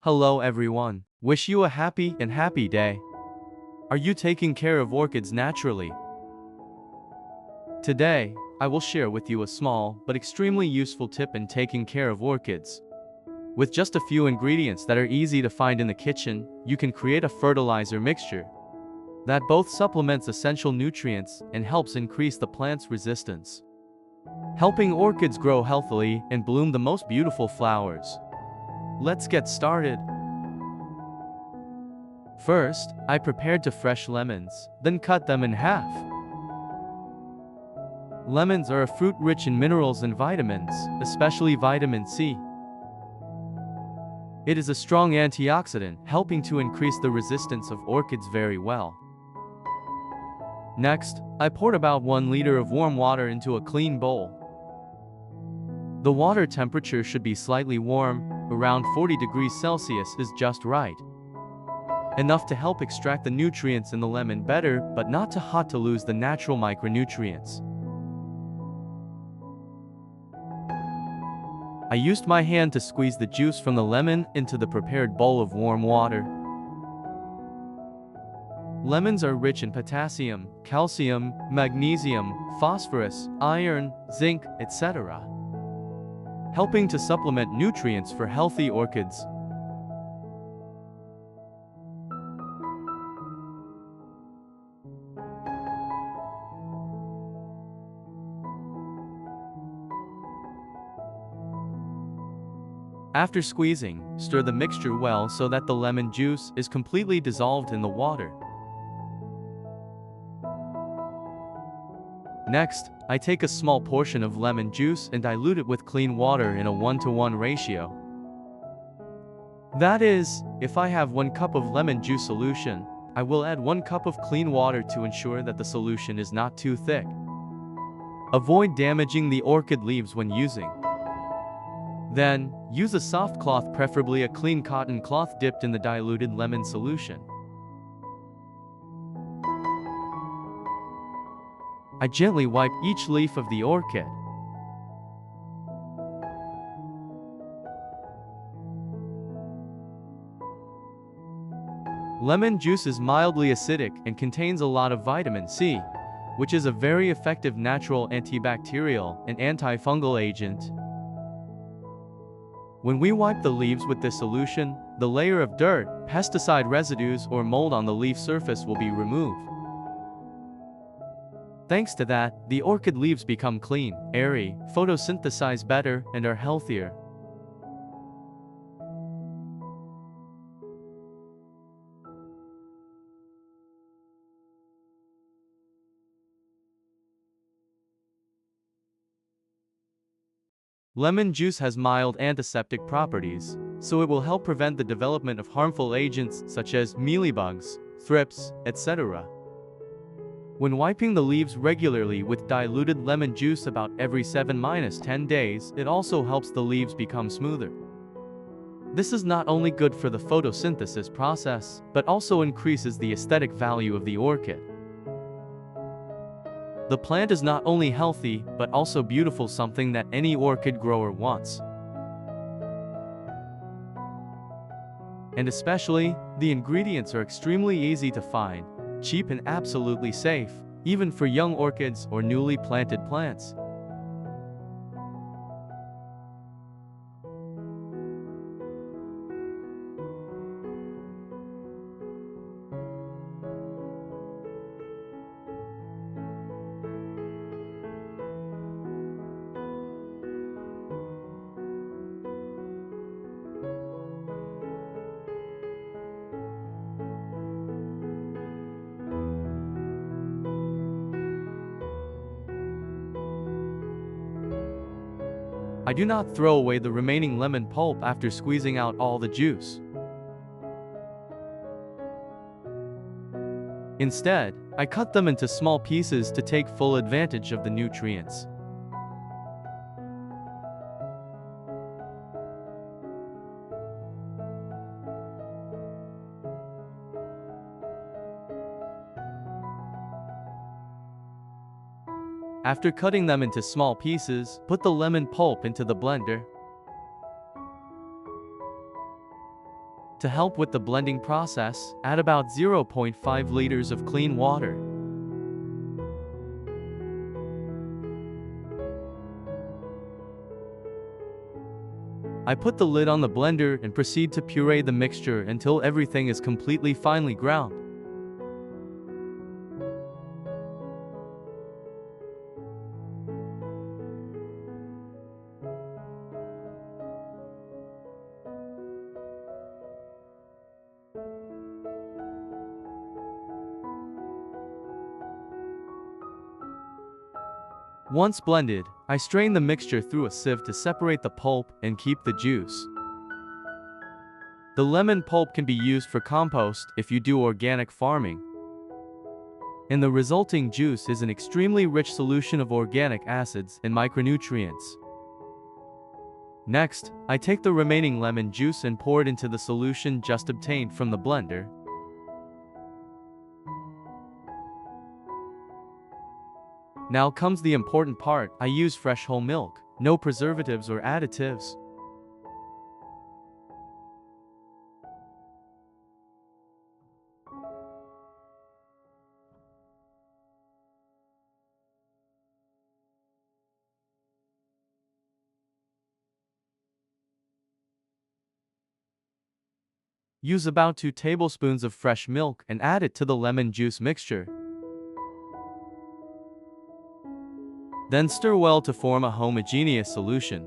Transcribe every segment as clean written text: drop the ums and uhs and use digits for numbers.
Hello everyone. Wish you a happy day. Are you taking care of orchids naturally? Today, I will share with you a small but extremely useful tip in taking care of orchids. With just a few ingredients that are easy to find in the kitchen, you can create a fertilizer mixture that both supplements essential nutrients and helps increase the plant's resistance, helping orchids grow healthily and bloom the most beautiful flowers. Let's get started. First, I prepared fresh lemons, then cut them in half. Lemons are a fruit rich in minerals and vitamins, especially vitamin C. It is a strong antioxidant, helping to increase the resistance of orchids very well. Next, I poured about 1 liter of warm water into a clean bowl. The water temperature should be slightly warm, around 40 degrees Celsius is just right. Enough to help extract the nutrients in the lemon better, but not too hot to lose the natural micronutrients. I used my hand to squeeze the juice from the lemon into the prepared bowl of warm water. Lemons are rich in potassium, calcium, magnesium, phosphorus, iron, zinc, etc., helping to supplement nutrients for healthy orchids. After squeezing, stir the mixture well so that the lemon juice is completely dissolved in the water. Next, I take a small portion of lemon juice and dilute it with clean water in a 1:1 ratio. That is, if I have 1 cup of lemon juice solution, I will add 1 cup of clean water to ensure that the solution is not too thick. Avoid damaging the orchid leaves when using. Then, use a soft cloth, preferably a clean cotton cloth dipped in the diluted lemon solution. I gently wipe each leaf of the orchid. Lemon juice is mildly acidic and contains a lot of vitamin C, which is a very effective natural antibacterial and antifungal agent. When we wipe the leaves with this solution, the layer of dirt, pesticide residues, or mold on the leaf surface will be removed. Thanks to that, the orchid leaves become clean, airy, photosynthesize better, and are healthier. Lemon juice has mild antiseptic properties, so it will help prevent the development of harmful agents such as mealybugs, thrips, etc. When wiping the leaves regularly with diluted lemon juice about every 7-10 days, it also helps the leaves become smoother. This is not only good for the photosynthesis process, but also increases the aesthetic value of the orchid. The plant is not only healthy, but also beautiful, something that any orchid grower wants. And especially, the ingredients are extremely easy to find, cheap and absolutely safe, even for young orchids or newly planted plants. I do not throw away the remaining lemon pulp after squeezing out all the juice. Instead, I cut them into small pieces to take full advantage of the nutrients. After cutting them into small pieces, put the lemon pulp into the blender. To help with the blending process, add about 0.5 liters of clean water. I put the lid on the blender and proceed to puree the mixture until everything is completely finely ground. Once blended, I strain the mixture through a sieve to separate the pulp and keep the juice. The lemon pulp can be used for compost if you do organic farming. And the resulting juice is an extremely rich solution of organic acids and micronutrients. Next, I take the remaining lemon juice and pour it into the solution just obtained from the blender. Now comes the important part. I use fresh whole milk, no preservatives or additives. Use about 2 tablespoons of fresh milk and add it to the lemon juice mixture. Then stir well to form a homogeneous solution.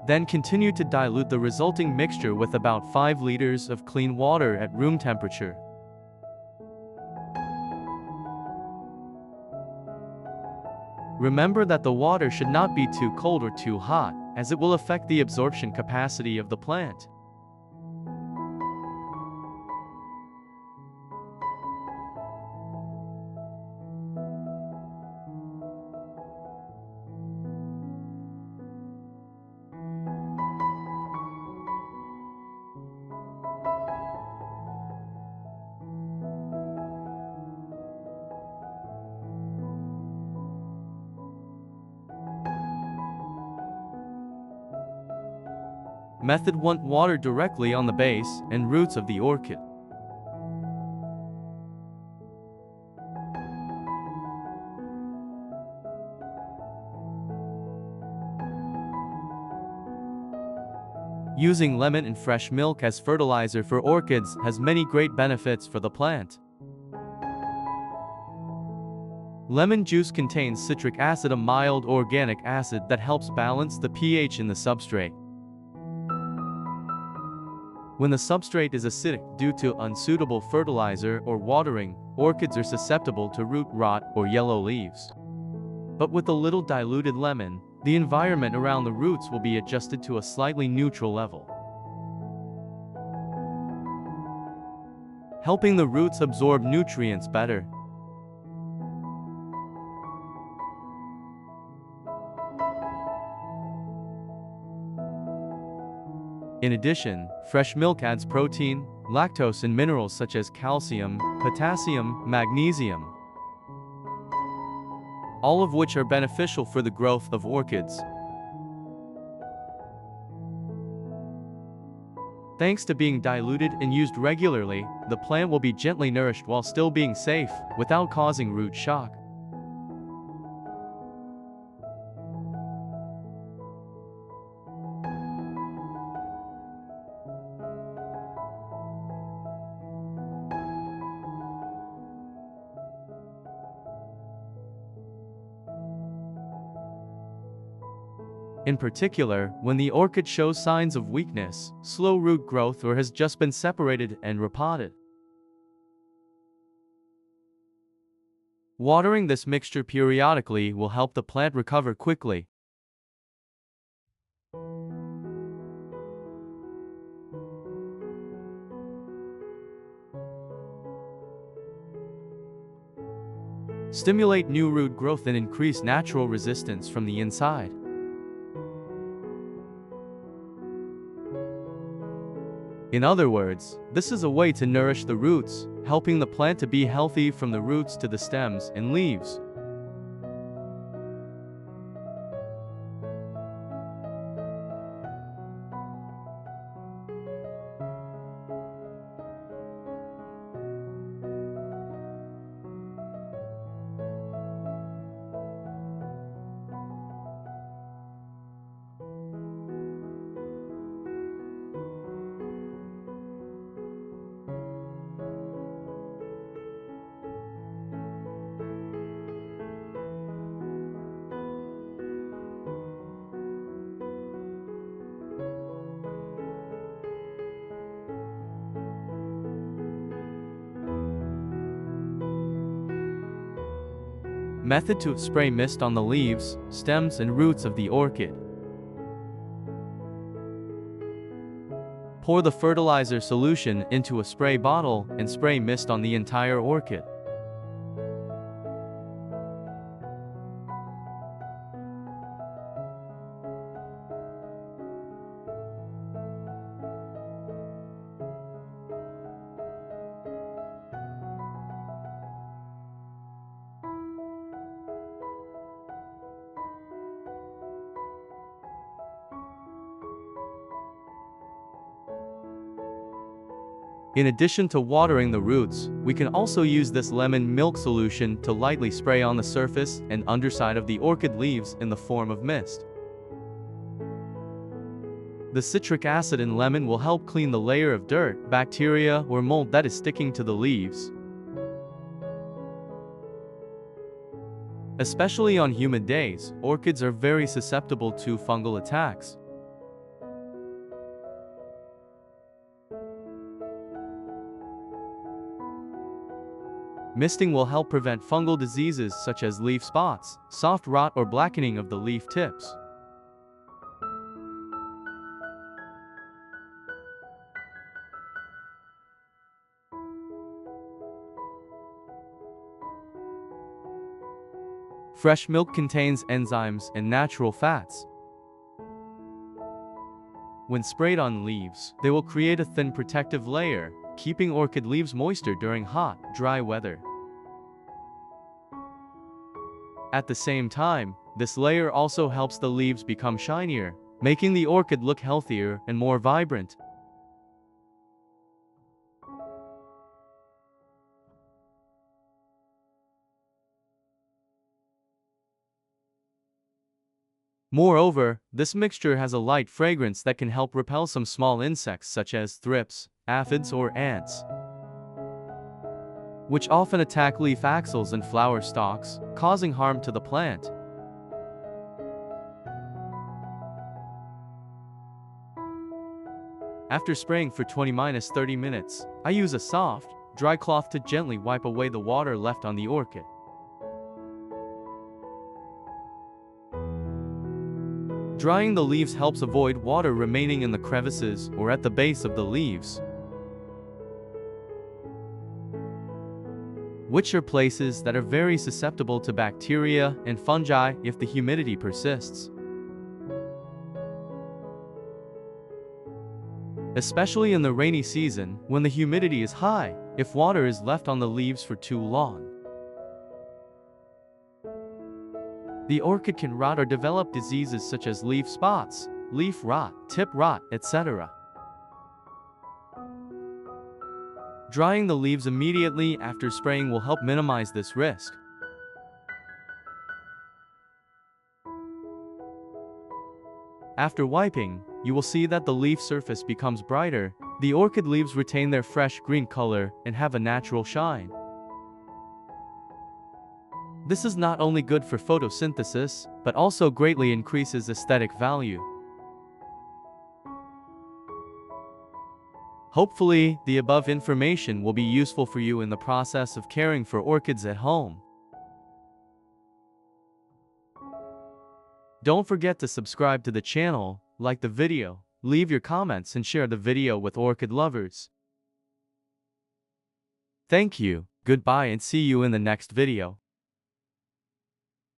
Then continue to dilute the resulting mixture with about 5 liters of clean water at room temperature. Remember that the water should not be too cold or too hot, as it will affect the absorption capacity of the plant. Method 1. Water directly on the base and roots of the orchid. Using lemon and fresh milk as fertilizer for orchids has many great benefits for the plant. Lemon juice contains citric acid, a mild organic acid that helps balance the pH in the substrate. When the substrate is acidic due to unsuitable fertilizer or watering, orchids are susceptible to root rot or yellow leaves. But with a little diluted lemon, the environment around the roots will be adjusted to a slightly neutral level, helping the roots absorb nutrients better. In addition, fresh milk adds protein, lactose and minerals such as calcium, potassium, magnesium, all of which are beneficial for the growth of orchids. Thanks to being diluted and used regularly, the plant will be gently nourished while still being safe, without causing root shock. In particular, when the orchid shows signs of weakness, slow root growth, or has just been separated and repotted. Watering this mixture periodically will help the plant recover quickly. Stimulate new root growth and increase natural resistance from the inside. In other words, this is a way to nourish the roots, helping the plant to be healthy from the roots to the stems and leaves. Method to spray mist on the leaves, stems and roots of the orchid. Pour the fertilizer solution into a spray bottle and spray mist on the entire orchid. In addition to watering the roots, we can also use this lemon milk solution to lightly spray on the surface and underside of the orchid leaves in the form of mist. The citric acid in lemon will help clean the layer of dirt, bacteria, or mold that is sticking to the leaves. Especially on humid days, orchids are very susceptible to fungal attacks. Misting will help prevent fungal diseases such as leaf spots, soft rot or blackening of the leaf tips. Fresh milk contains enzymes and natural fats. When sprayed on leaves, they will create a thin protective layer, keeping orchid leaves moister during hot, dry weather. At the same time, this layer also helps the leaves become shinier, making the orchid look healthier and more vibrant. Moreover, this mixture has a light fragrance that can help repel some small insects such as thrips, aphids or ants, which often attack leaf axils and flower stalks, causing harm to the plant. After spraying for 20–30 minutes, I use a soft, dry cloth to gently wipe away the water left on the orchid. Drying the leaves helps avoid water remaining in the crevices or at the base of the leaves, which are places that are very susceptible to bacteria and fungi if the humidity persists. Especially in the rainy season, when the humidity is high, if water is left on the leaves for too long, the orchid can rot or develop diseases such as leaf spots, leaf rot, tip rot, etc. Drying the leaves immediately after spraying will help minimize this risk. After wiping, you will see that the leaf surface becomes brighter, the orchid leaves retain their fresh green color and have a natural shine. This is not only good for photosynthesis, but also greatly increases aesthetic value. Hopefully, the above information will be useful for you in the process of caring for orchids at home. Don't forget to subscribe to the channel, like the video, leave your comments and share the video with orchid lovers. Thank you, goodbye and see you in the next video.